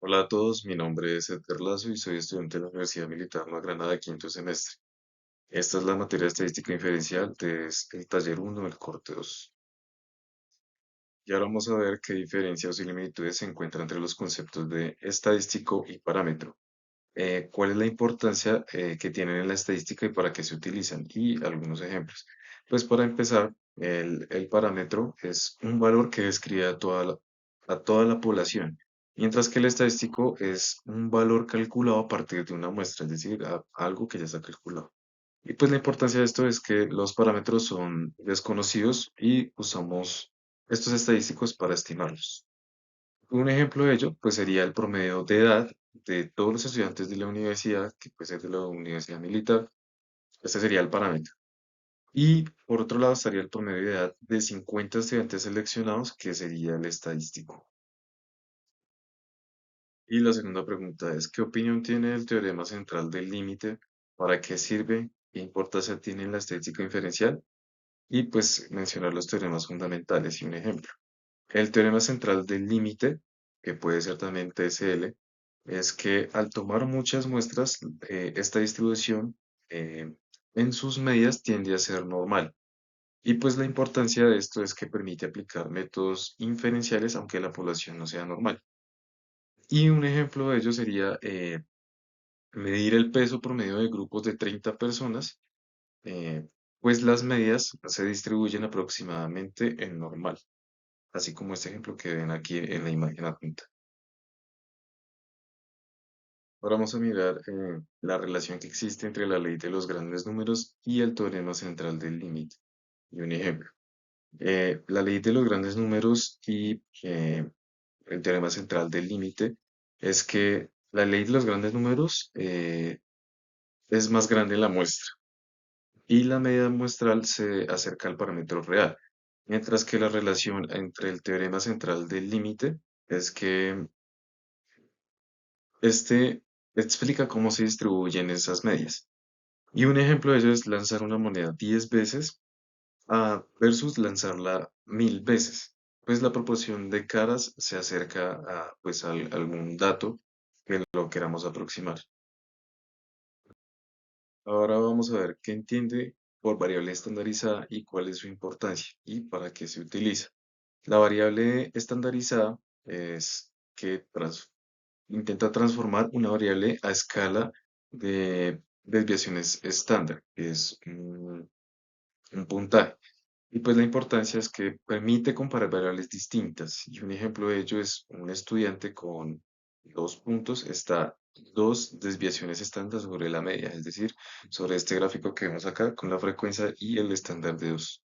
Hola a todos, mi nombre es Edgar Lazo y soy estudiante de la Universidad Militar Nueva Granada de quinto semestre. Esta es la materia de estadística inferencial del taller 1 del corte 2. Y ahora vamos a ver qué diferencias o similitudes se encuentran entre los conceptos de estadístico y parámetro. ¿Cuál es la importancia que tienen en la estadística y para qué se utilizan? Y algunos ejemplos. Pues para empezar, el parámetro es un valor que describe a toda la población, mientras que el estadístico es un valor calculado a partir de una muestra, es decir, algo que ya está calculado. Y pues la importancia de esto es que los parámetros son desconocidos y usamos estos estadísticos para estimarlos. Un ejemplo de ello, pues sería el promedio de edad de todos los estudiantes de la universidad, que puede ser de la universidad militar. Este sería el parámetro. Y por otro lado estaría el promedio de edad de 50 estudiantes seleccionados, que sería el estadístico. Y la segunda pregunta es, ¿qué opinión tiene el teorema central del límite? ¿Para qué sirve? ¿Qué importancia tiene en la estadística inferencial? Y pues mencionar los teoremas fundamentales y un ejemplo. El teorema central del límite, que puede ser también TSL, es que al tomar muchas muestras, esta distribución eh, en sus medias tiende a ser normal. Y pues la importancia de esto es que permite aplicar métodos inferenciales aunque la población no sea normal. Y un ejemplo de ello sería medir el peso promedio de grupos de 30 personas, eh, pues las medias se distribuyen aproximadamente en normal, así como este ejemplo que ven aquí en la imagen adjunta. Ahora vamos a mirar la relación que existe entre la ley de los grandes números y el teorema central del límite. Y un ejemplo, la ley de los grandes números y el teorema central del límite es que la ley de los grandes números es más grande en la muestra y la medida muestral se acerca al parámetro real, mientras que la relación entre el teorema central del límite es que este explica cómo se distribuyen esas medias. Y un ejemplo de ello es lanzar una moneda 10 veces versus lanzarla 1000 veces. Pues la proporción de caras se acerca a pues, algún dato que lo queramos aproximar. Ahora vamos a ver qué entiende por variable estandarizada y cuál es su importancia y para qué se utiliza. La variable estandarizada es que intenta transformar una variable a escala de desviaciones estándar, que es un puntaje. Y pues la importancia es que permite comparar variables distintas. Y un ejemplo de ello es un estudiante con 2 puntos está 2 desviaciones estándar sobre la media, es decir, sobre este gráfico que vemos acá con la frecuencia y el estándar de 2.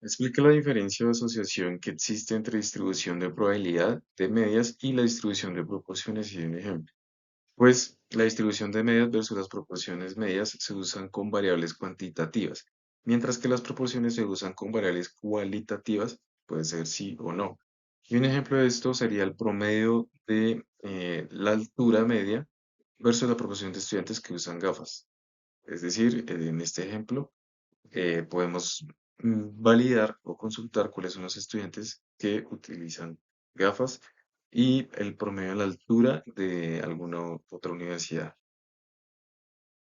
Explica la diferencia o asociación que existe entre distribución de probabilidad de medias y la distribución de proporciones y un ejemplo. Pues la distribución de medias versus las proporciones medias se usan con variables cuantitativas, mientras que las proporciones se usan con variables cualitativas, puede ser sí o no. Y un ejemplo de esto sería el promedio de la altura media versus la proporción de estudiantes que usan gafas. Es decir, en este ejemplo podemos validar o consultar cuáles son los estudiantes que utilizan gafas y el promedio de la altura de alguna otra universidad.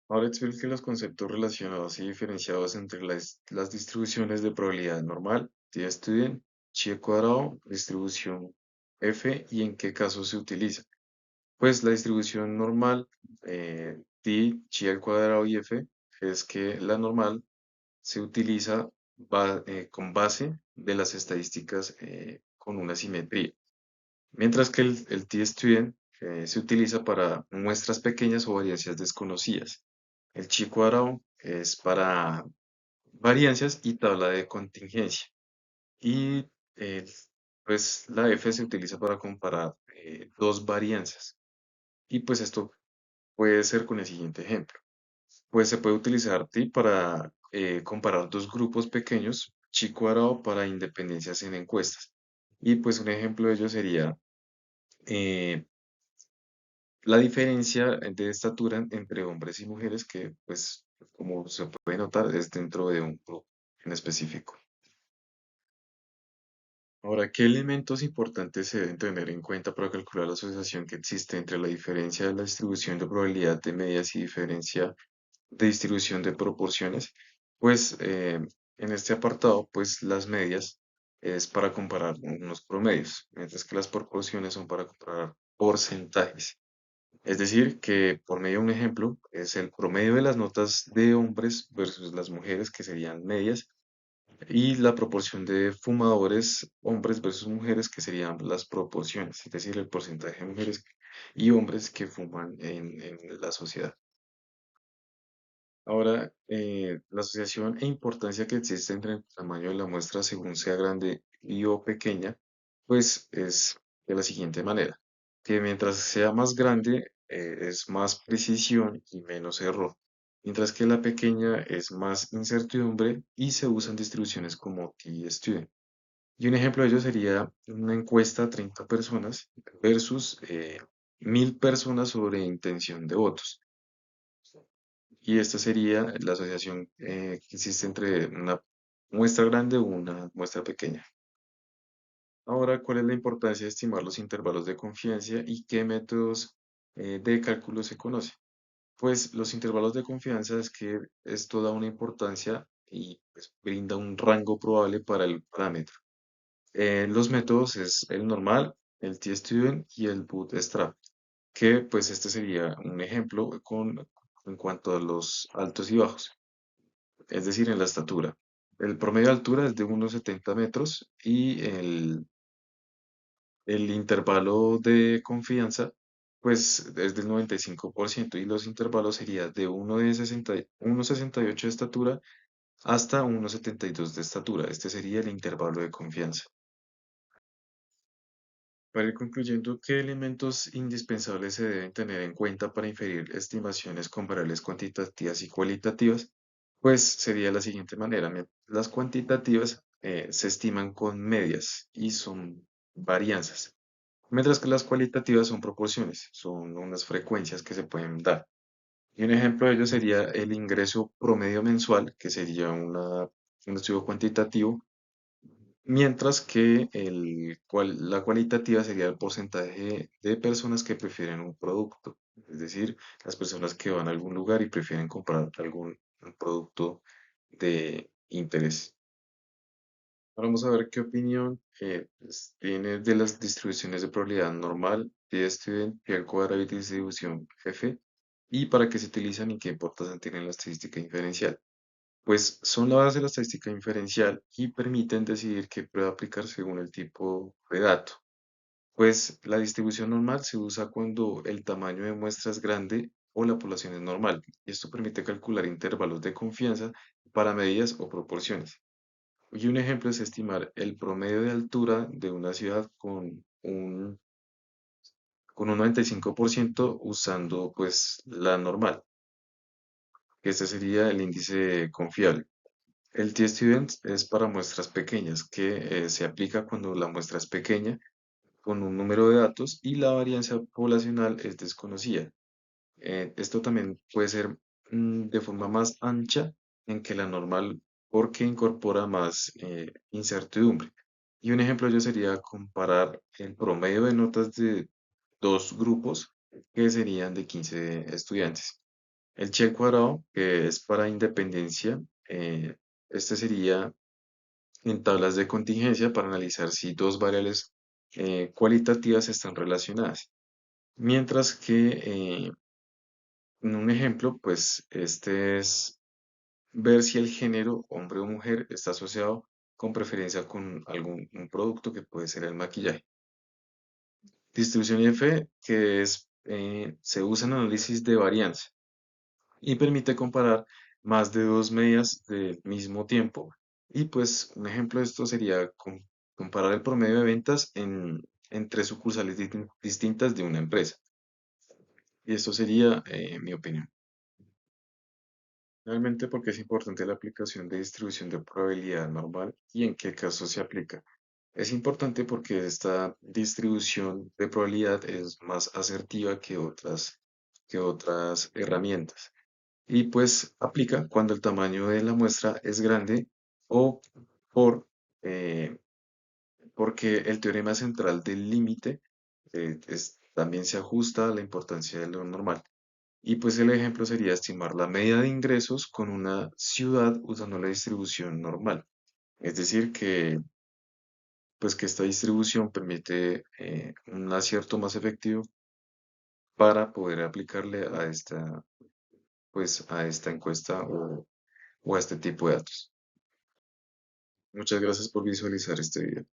Ahora explique los conceptos relacionados y diferenciados entre las distribuciones de probabilidad normal, t-student, chi al cuadrado, distribución f y en qué casos se utiliza. Pues la distribución normal, t, chi al cuadrado y f, es que la normal se utiliza con base de las estadísticas con una simetría, mientras que el t-student se utiliza para muestras pequeñas o variancias desconocidas. El chi cuadrado es para variancias y tabla de contingencia. Y eh, pues la F se utiliza para comparar dos varianzas. Y pues esto puede ser con el siguiente ejemplo. Pues se puede utilizar TI para comparar dos grupos pequeños, chi cuadrado para independencias en encuestas. Y pues un ejemplo de ello sería eh, la diferencia de estatura entre hombres y mujeres que, pues, como se puede notar, es dentro de un grupo en específico. Ahora, ¿qué elementos importantes se deben tener en cuenta para calcular la asociación que existe entre la diferencia de la distribución de probabilidad de medias y diferencia de distribución de proporciones? Pues en este apartado, pues las medias es para comparar unos promedios, mientras que las proporciones son para comparar porcentajes. Es decir, que por medio de un ejemplo, es el promedio de las notas de hombres versus las mujeres, que serían medias, y la proporción de fumadores hombres versus mujeres, que serían las proporciones, es decir, el porcentaje de mujeres y hombres que fuman en la sociedad. Ahora, la asociación e importancia que existe entre el tamaño de la muestra según sea grande y o pequeña, pues es de la siguiente manera, que mientras sea más grande es más precisión y menos error, mientras que la pequeña es más incertidumbre y se usan distribuciones como t-student. Y un ejemplo de ello sería una encuesta a 30 personas versus 1000 personas sobre intención de votos. Y esta sería la asociación que existe entre una muestra grande o una muestra pequeña. Ahora, ¿cuál es la importancia de estimar los intervalos de confianza y qué métodos de cálculo se conocen? Pues los intervalos de confianza es que esto da una importancia y pues, brinda un rango probable para el parámetro. Los métodos es el normal, el t-student y el bootstrap, que pues este sería un ejemplo en cuanto a los altos y bajos, es decir, en la estatura. El promedio de altura es de unos 70 metros y el intervalo de confianza pues es del 95% y los intervalos serían de 1,68 de estatura hasta 1,72 de estatura. Este sería el intervalo de confianza. Para ir concluyendo, ¿qué elementos indispensables se deben tener en cuenta para inferir estimaciones con variables cuantitativas y cualitativas? Pues sería de la siguiente manera. Las cuantitativas se estiman con medias y son varianzas, mientras que las cualitativas son proporciones, son unas frecuencias que se pueden dar. Y un ejemplo de ello sería el ingreso promedio mensual, que sería un estudio cuantitativo, mientras que la cualitativa sería el porcentaje de personas que prefieren un producto, es decir, las personas que van a algún lugar y prefieren comprar algún un producto de interés. Ahora vamos a ver qué opinión pues, tiene de las distribuciones de probabilidad normal, t-student, y al cuadrado y distribución F, y para qué se utilizan y qué importancia tienen la estadística inferencial. Pues son la base de la estadística inferencial y permiten decidir qué prueba aplicar según el tipo de dato. Pues la distribución normal se usa cuando el tamaño de muestra es grande o la población es normal. Y esto permite calcular intervalos de confianza para medidas o proporciones. Y un ejemplo es estimar el promedio de altura de una ciudad con un 95% usando pues la normal. Este sería el índice confiable. El t-student es para muestras pequeñas, que se aplica cuando la muestra es pequeña, con un número de datos y la varianza poblacional es desconocida. Esto también puede ser de forma más ancha en que la normal porque incorpora más incertidumbre. Y un ejemplo yo sería comparar el promedio de notas de dos grupos que serían de 15 estudiantes. El Che cuadrado, que es para independencia, este sería en tablas de contingencia para analizar si dos variables cualitativas están relacionadas. Mientras que en un ejemplo, pues este es ver si el género hombre o mujer está asociado con preferencia con algún un producto que puede ser el maquillaje. Distribución IF, que es, se usa en análisis de varianza y permite comparar más de dos medias del mismo tiempo. Y pues un ejemplo de esto sería comparar el promedio de ventas en tres sucursales distintas de una empresa. Y esto sería mi opinión. Realmente porque es importante la aplicación de distribución de probabilidad normal y en qué caso se aplica. Es importante porque esta distribución de probabilidad es más asertiva que otras herramientas. Y pues aplica cuando el tamaño de la muestra es grande o por, eh, porque el teorema central del límite también se ajusta a la importancia de lo normal. Y pues el ejemplo sería estimar la media de ingresos con una ciudad usando la distribución normal. Es decir, pues que esta distribución permite un acierto más efectivo para poder aplicarle a esta encuesta o a este tipo de datos. Muchas gracias por visualizar este video.